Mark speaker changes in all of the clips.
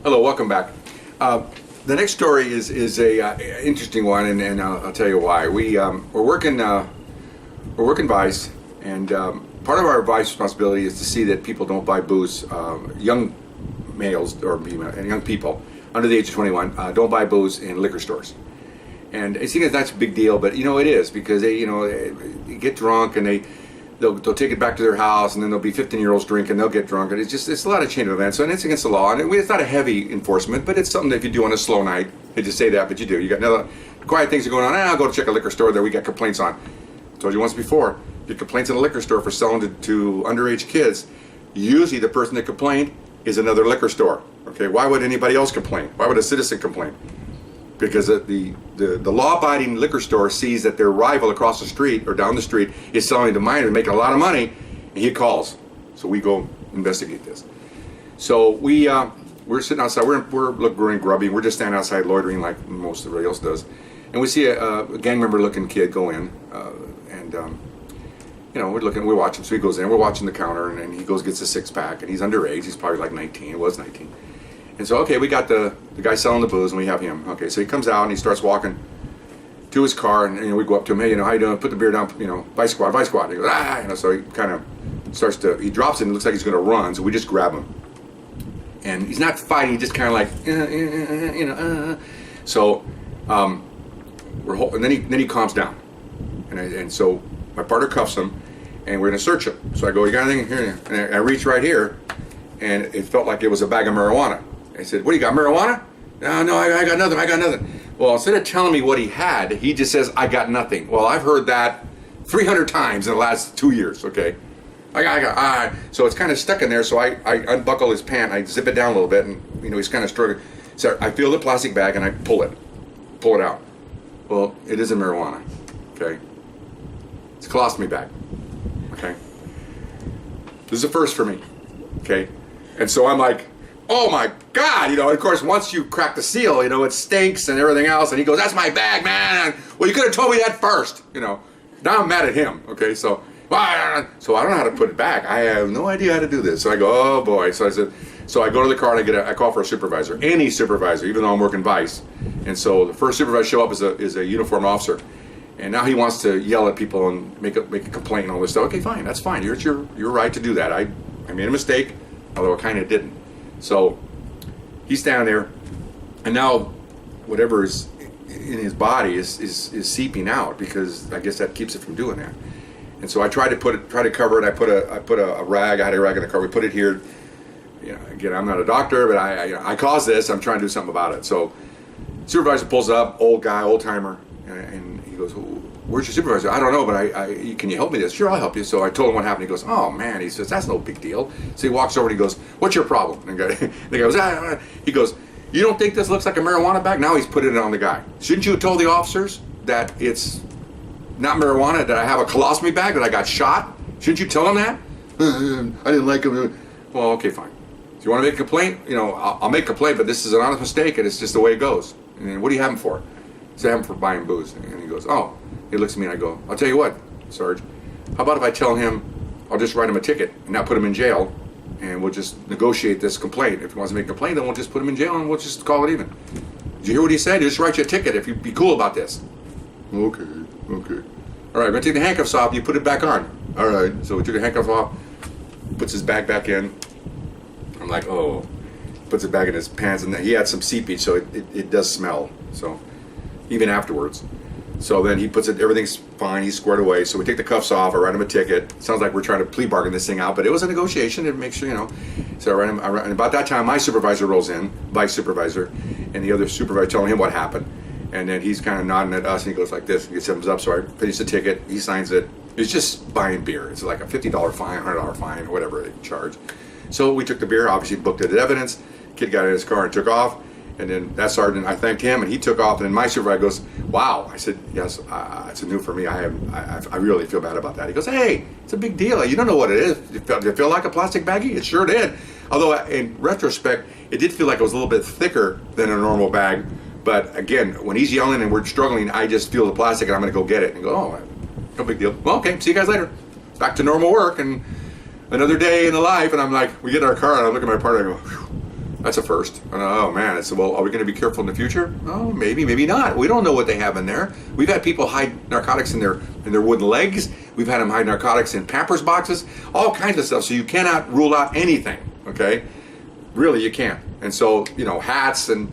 Speaker 1: Hello, welcome back. The next story is a interesting one, and I'll tell you why. We're working Vice, and part of our Vice responsibility is to see that people don't buy booze. Young males or young people under the age of 21 don't buy booze in liquor stores. And it seems that's a big deal, but it is, because they get drunk and they'll take it back to their house, and then there'll be 15-year-olds drinking, they'll get drunk, and it's a lot of chain of events, and it's against the law, and it's not a heavy enforcement, but it's something that if you do on a slow night, they just say that, but you do. You got another quiet things are going on. I'll go check a liquor store that we got complaints on. I told you once before, if you complaints in a liquor store for selling to underage kids, usually the person that complained is another liquor store. Okay, why would anybody else complain? Why would a citizen complain? Because the law-abiding liquor store sees that their rival across the street or down the street is selling to minors, making a lot of money, and he calls. So we go investigate this. So we're sitting outside. We're growing grubby. We're just standing outside loitering like most everybody else does, and we see a gang member-looking kid go in, and we're watching. So he goes in. We're watching the counter, and he gets a six-pack, and he's underage. He's probably like 19. He was 19. And so, okay, we got the guy selling the booze, and we have him. Okay, so he comes out, and he starts walking to his car, and we go up to him. Hey, how you doing? Put the beer down. Vice squad. And he goes, so he kind of starts to. He drops it, and it looks like he's going to run. So we just grab him, and he's not fighting. He just kind of like, So, and then he calms down, and so my partner cuffs him, and we're going to search him. So I go, you got anything here? And I reach right here, and it felt like it was a bag of marijuana. I said, what do you got, marijuana? No, I got nothing. Well, instead of telling me what he had, he just says, I got nothing. Well, I've heard that 300 times in the last 2 years, okay? So it's kind of stuck in there, so I unbuckle his pant, I zip it down a little bit, and he's kind of struggling. So I feel the plastic bag, and I pull it out. Well, it isn't marijuana, okay? It's a colostomy bag, okay? This is a first for me, okay? And so I'm like, oh my God, and of course, once you crack the seal, it stinks and everything else. And he goes, that's my bag, man. Well, you could have told me that first, Now I'm mad at him, okay? So I don't know how to put it back. I have no idea how to do this. So I go, oh boy. So I go to the car, and I call for a supervisor, any supervisor, even though I'm working Vice. And so the first supervisor show up is a uniformed officer. And now he wants to yell at people and make a complaint and all this stuff. Okay, fine, that's fine. You're right to do that. I made a mistake, although I kind of didn't. So he's standing there, and now whatever is in his body is seeping out, because I guess that keeps it from doing that. And so I try to cover it. I put a rag. I had a rag in the car. We put it here. Again, I'm not a doctor, but I caused this. I'm trying to do something about it. So supervisor pulls up, old guy, old timer, and he goes, where's your supervisor? I don't know, but can you help me with this? Sure, I'll help you. So I told him what happened. He goes, oh man, he says, that's no big deal. So he walks over and he goes, what's your problem? And the guy goes, he goes, you don't think this looks like a marijuana bag? Now he's putting it on the guy. Shouldn't you have told the officers that it's not marijuana, that I have a colostomy bag, that I got shot? Shouldn't you tell them that? I didn't like him. Well, okay, fine. So you want to make a complaint? I'll make a complaint, but this is an honest mistake, and it's just the way it goes. And what do you have him for? So I have him for buying booze. And he goes, oh. He looks at me and I go, I'll tell you what, Sarge, how about if I tell him I'll just write him a ticket and not put him in jail, and we'll just negotiate this complaint. If he wants to make a complaint, then we'll just put him in jail and we'll just call it even. Did you hear what he said? He'll just write you a ticket if you be cool about this. Okay. All right, we're going to take the handcuffs off, you put it back on. All right, so we took the handcuffs off, puts his bag back in. I'm like, oh. Puts it back in his pants, and he had some seepage, so it does smell. So even afterwards. So then he puts it, everything's fine, he's squared away. So we take the cuffs off, I write him a ticket. Sounds like we're trying to plea bargain this thing out, but it was a negotiation to make sure, So I write him, and about that time, my supervisor rolls in, vice supervisor, and the other supervisor telling him what happened. And then he's kind of nodding at us, and he goes like this, and gets thumbs up. So I finish the ticket, he signs it. It's just buying beer. It's like a $50 fine, $100 fine, whatever they charge. So we took the beer, obviously booked it as evidence. Kid got in his car and took off. And then that sergeant, I thanked him, and he took off. And then my supervisor goes, "Wow!" I said, "Yes, it's a new for me. I really feel bad about that." He goes, "Hey, it's a big deal. You don't know what it is. Did it feel like a plastic baggie? It sure did. Although in retrospect, it did feel like it was a little bit thicker than a normal bag. But again, when he's yelling and we're struggling, I just feel the plastic, and I'm going to go get it." And go, "Oh, no big deal. Well, okay. See you guys later. Back to normal work and another day in the life." And I'm like, we get in our car, and I look at my partner, and I go, "Whew." That's a first. And, oh man, I said, well, are we going to be careful in the future? Oh, maybe, maybe not. We don't know what they have in there. We've had people hide narcotics in their wooden legs. We've had them hide narcotics in Pampers boxes, all kinds of stuff. So you cannot rule out anything. Okay, really, you can't. And so, you know, hats and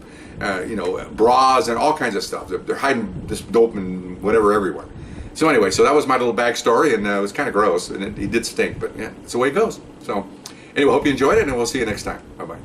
Speaker 1: you know, bras and all kinds of stuff. They're hiding this dope and whatever everywhere. So anyway, so that was my little bag story, and it was kind of gross, and it did stink, but yeah, it's the way it goes. So anyway, hope you enjoyed it, and we'll see you next time. Bye bye.